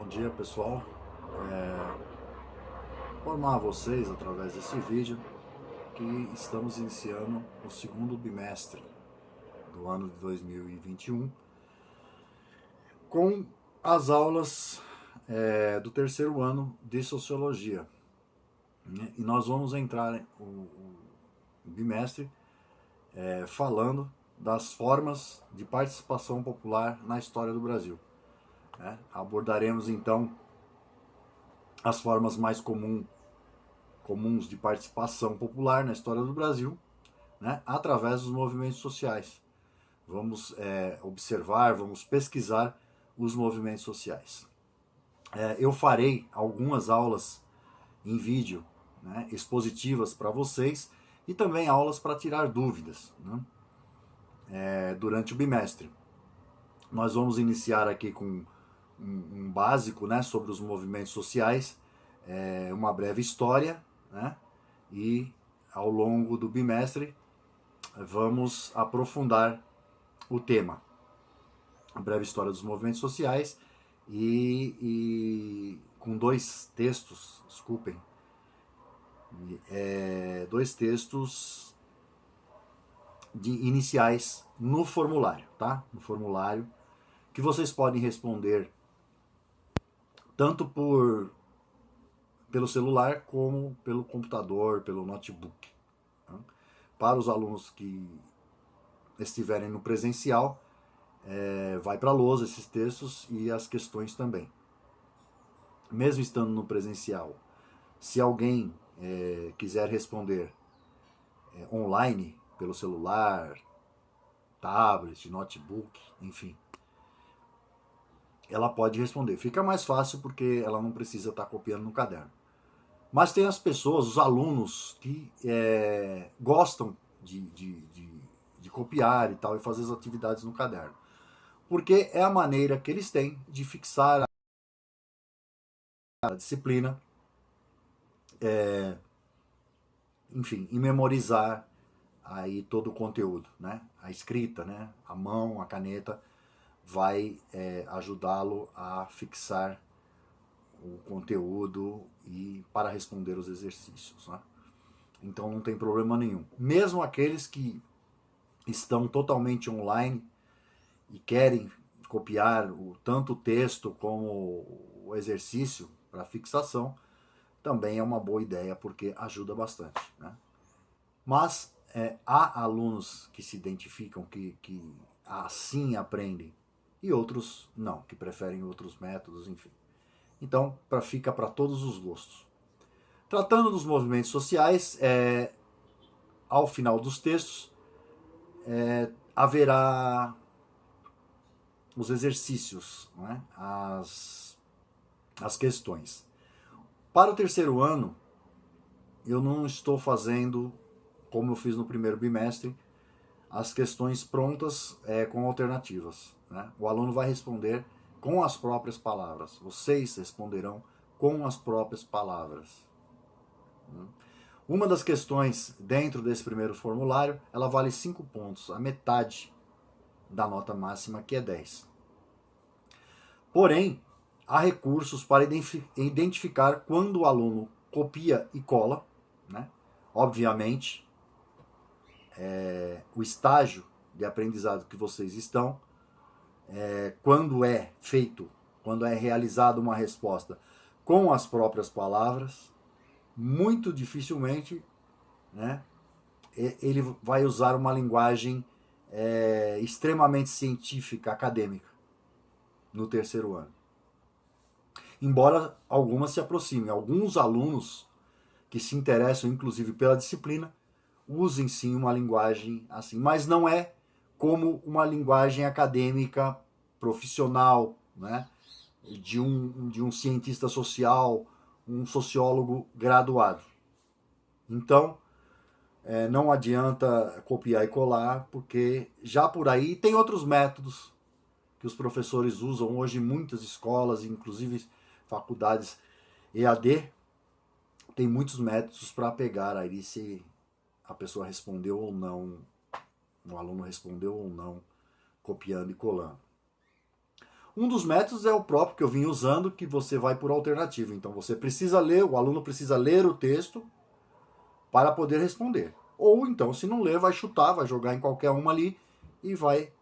Bom dia, pessoal. Informar a vocês através desse vídeo que estamos iniciando o segundo bimestre do ano de 2021 com as aulas do terceiro ano de Sociologia, né? E nós vamos entrar o bimestre falando das formas de participação popular na história do Brasil, né? Abordaremos então as formas mais comuns de participação popular na história do Brasil, né, através dos movimentos sociais. Vamos observar, vamos pesquisar os movimentos sociais. Eu farei algumas aulas em vídeo, né, expositivas para vocês e também aulas para tirar dúvidas, né, durante o bimestre. Nós vamos iniciar aqui com um básico, né, sobre os movimentos sociais, uma breve história, né, e ao longo do bimestre vamos aprofundar o tema. A breve história dos movimentos sociais e com dois textos, dois textos iniciais no formulário, tá? No formulário que vocês podem responder tanto pelo celular como pelo computador, pelo notebook. Tá? Para os alunos que estiverem no presencial, vai para a lousa esses textos e as questões também. Mesmo estando no presencial, se alguém quiser responder online, pelo celular, tablet, notebook, enfim, ela pode responder. Fica mais fácil porque ela não precisa estar copiando no caderno. Mas tem as pessoas, os alunos, que gostam de copiar e tal, e fazer as atividades no caderno. Porque é a maneira que eles têm de fixar a disciplina, enfim, e memorizar aí todo o conteúdo, né? A escrita, né? A mão, a caneta vai ajudá-lo a fixar o conteúdo e para responder os exercícios, né? Então não tem problema nenhum. Mesmo aqueles que estão totalmente online e querem copiar tanto o texto como o exercício para fixação, também é uma boa ideia porque ajuda bastante, né? Mas há alunos que se identificam, que assim aprendem, e outros não, que preferem outros métodos, enfim. Então, fica para todos os gostos. Tratando dos movimentos sociais, ao final dos textos, haverá os exercícios, né? as questões. Para o terceiro ano, eu não estou fazendo, como eu fiz no primeiro bimestre, as questões prontas com alternativas, né? O aluno vai responder com as próprias palavras. Vocês responderão com as próprias palavras. Uma das questões dentro desse primeiro formulário, ela vale 5 pontos, a metade da nota máxima, que é 10. Porém, há recursos para identificar quando o aluno copia e cola, né? Obviamente, o estágio de aprendizado que vocês estão, quando é feito, quando é realizada uma resposta com as próprias palavras, muito dificilmente, né, ele vai usar uma linguagem extremamente científica, acadêmica, no terceiro ano. Embora algumas se aproximem. Alguns alunos que se interessam, inclusive, pela disciplina, usem sim uma linguagem assim, mas não é como uma linguagem acadêmica profissional, né, de um cientista social, um sociólogo graduado. Então, não adianta copiar e colar, porque já por aí tem outros métodos que os professores usam hoje em muitas escolas, inclusive faculdades EAD, tem muitos métodos para pegar aí se a pessoa respondeu ou não, o aluno respondeu ou não, copiando e colando. Um dos métodos é o próprio que eu vim usando, que você vai por alternativa. Então você precisa ler, o aluno precisa ler o texto para poder responder. Ou então, se não ler, vai chutar, vai jogar em qualquer uma ali e vai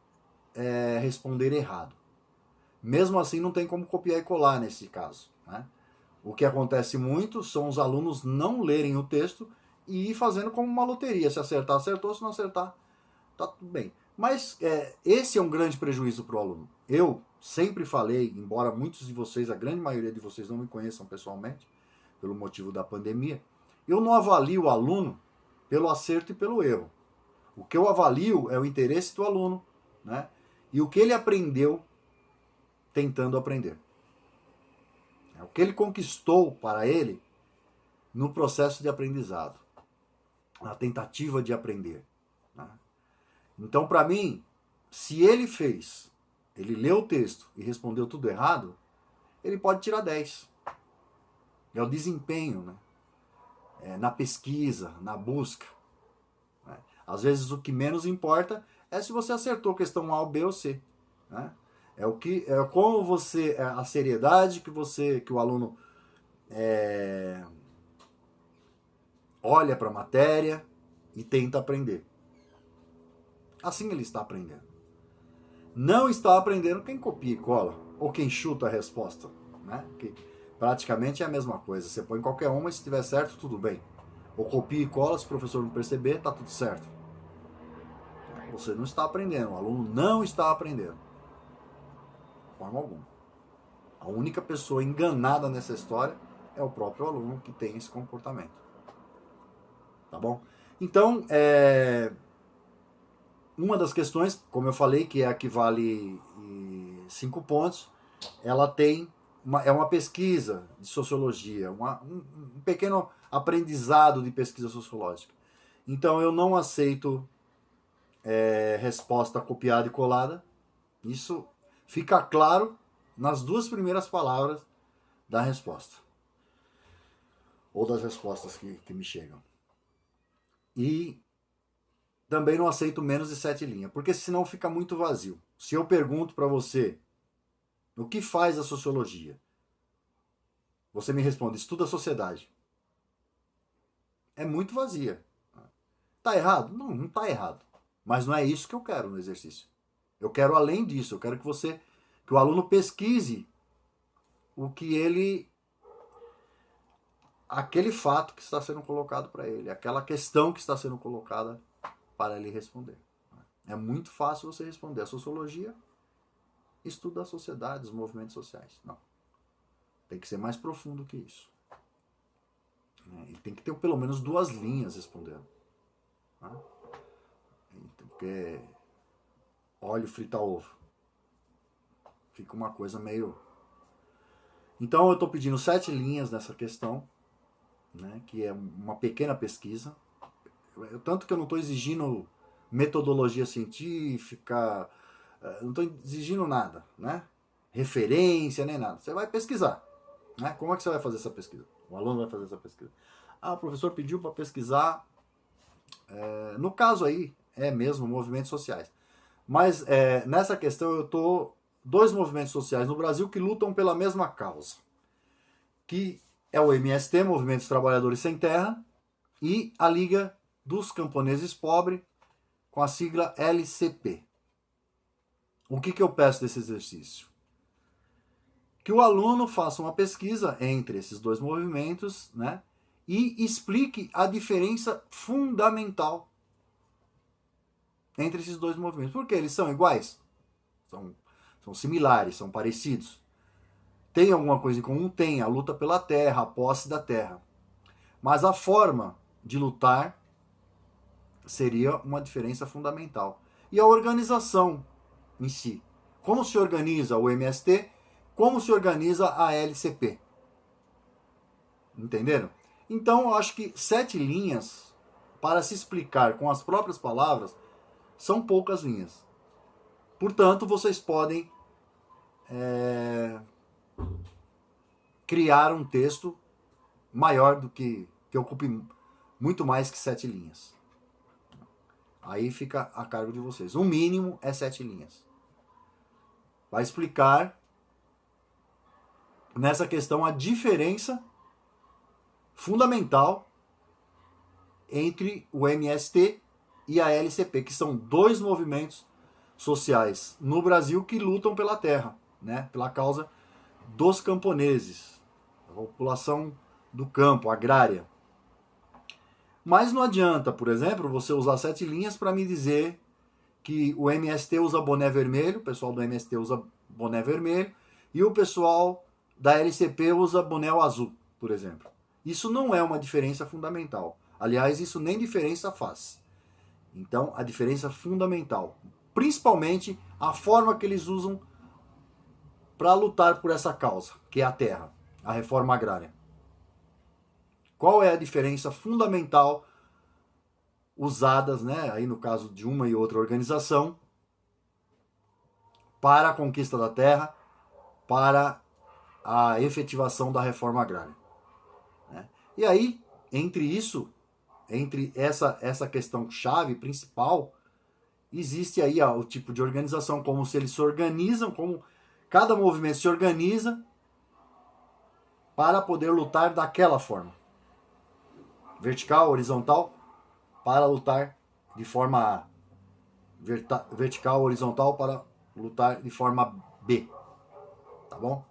responder errado. Mesmo assim, não tem como copiar e colar nesse caso, né? O que acontece muito são os alunos não lerem o texto e ir fazendo como uma loteria. Se acertar, acertou. Se não acertar, tá tudo bem. Mas esse é um grande prejuízo para o aluno. Eu sempre falei, embora muitos de vocês, a grande maioria de vocês não me conheçam pessoalmente, pelo motivo da pandemia, eu não avalio o aluno pelo acerto e pelo erro. O que eu avalio é o interesse do aluno, né? E o que ele aprendeu tentando aprender. O que ele conquistou para ele no processo de aprendizado, na tentativa de aprender, né? Então, para mim, se ele leu o texto e respondeu tudo errado, ele pode tirar 10. É o desempenho, né? Na pesquisa, na busca, né? Às vezes o que menos importa é se você acertou questão A, ou B ou C, né? É como você, a seriedade que o aluno olha para a matéria e tenta aprender. Assim ele está aprendendo. Não está aprendendo quem copia e cola, ou quem chuta a resposta, né? Que praticamente é a mesma coisa. Você põe qualquer uma e se estiver certo, tudo bem. Ou copia e cola, se o professor não perceber, tá tudo certo. Você não está aprendendo, o aluno não está aprendendo. De forma alguma. A única pessoa enganada nessa história é o próprio aluno que tem esse comportamento. Tá bom? Então, uma das questões, como eu falei, que é a que vale 5 pontos, ela tem é uma pesquisa de sociologia, um pequeno aprendizado de pesquisa sociológica. Então eu não aceito resposta copiada e colada. Isso fica claro nas 2 primeiras palavras da resposta. Ou das respostas que me chegam. E também não aceito menos de 7 linhas, porque senão fica muito vazio. Se eu pergunto para você o que faz a sociologia, você me responde, estuda a sociedade. É muito vazia. Tá errado? Não, não tá errado. Mas não é isso que eu quero no exercício. Eu quero além disso, eu quero que o aluno pesquise o que aquele fato que está sendo colocado para ele, aquela questão que está sendo colocada para ele responder. É muito fácil você responder. A sociologia estuda a sociedade, os movimentos sociais. Não. Tem que ser mais profundo que isso. E tem que ter pelo menos 2 linhas respondendo. Porque óleo frita ovo. Fica uma coisa meio... Então eu estou pedindo 7 linhas nessa questão, né, que é uma pequena pesquisa. Tanto que eu não estou exigindo metodologia científica, não estou exigindo nada, né? Referência, nem nada. Você vai pesquisar. Né? Como é que você vai fazer essa pesquisa? O aluno vai fazer essa pesquisa. O professor pediu para pesquisar, no caso aí, é mesmo movimentos sociais. Mas nessa questão eu estou 2 movimentos sociais no Brasil que lutam pela mesma causa. Que é o MST, Movimento dos Trabalhadores Sem Terra, e a Liga dos Camponeses Pobres, com a sigla LCP. O que eu peço desse exercício? Que o aluno faça uma pesquisa entre esses 2 movimentos, né, e explique a diferença fundamental entre esses 2 movimentos. Por quê? Eles são iguais? São similares, são parecidos. Tem alguma coisa em comum? Tem, a luta pela terra, a posse da terra. Mas a forma de lutar seria uma diferença fundamental. E a organização em si. Como se organiza o MST, como se organiza a LCP. Entenderam? Então eu acho que 7 linhas para se explicar com as próprias palavras são poucas linhas. Portanto, vocês podem criar um texto maior do que ocupe muito mais que 7 linhas. Aí fica a cargo de vocês. O mínimo é 7 linhas. Vai explicar nessa questão a diferença fundamental entre o MST e a LCP, que são dois movimentos sociais no Brasil que lutam pela terra, né, pela causa dos camponeses, a população do campo, agrária. Mas não adianta, por exemplo, você usar 7 linhas para me dizer que o MST usa boné vermelho, o pessoal do MST usa boné vermelho, e o pessoal da LCP usa boné azul, por exemplo. Isso não é uma diferença fundamental. Aliás, isso nem diferença faz. Então, a diferença fundamental, principalmente a forma que eles usam para lutar por essa causa, que é a terra, a reforma agrária. Qual é a diferença fundamental usadas, né, aí no caso de uma e outra organização, para a conquista da terra, para a efetivação da reforma agrária, né? E aí, entre essa questão chave principal, existe aí o tipo de organização, como se eles se organizam, como cada movimento se organiza para poder lutar daquela forma, vertical, horizontal, para lutar de forma A, vertical, horizontal para lutar de forma B, tá bom?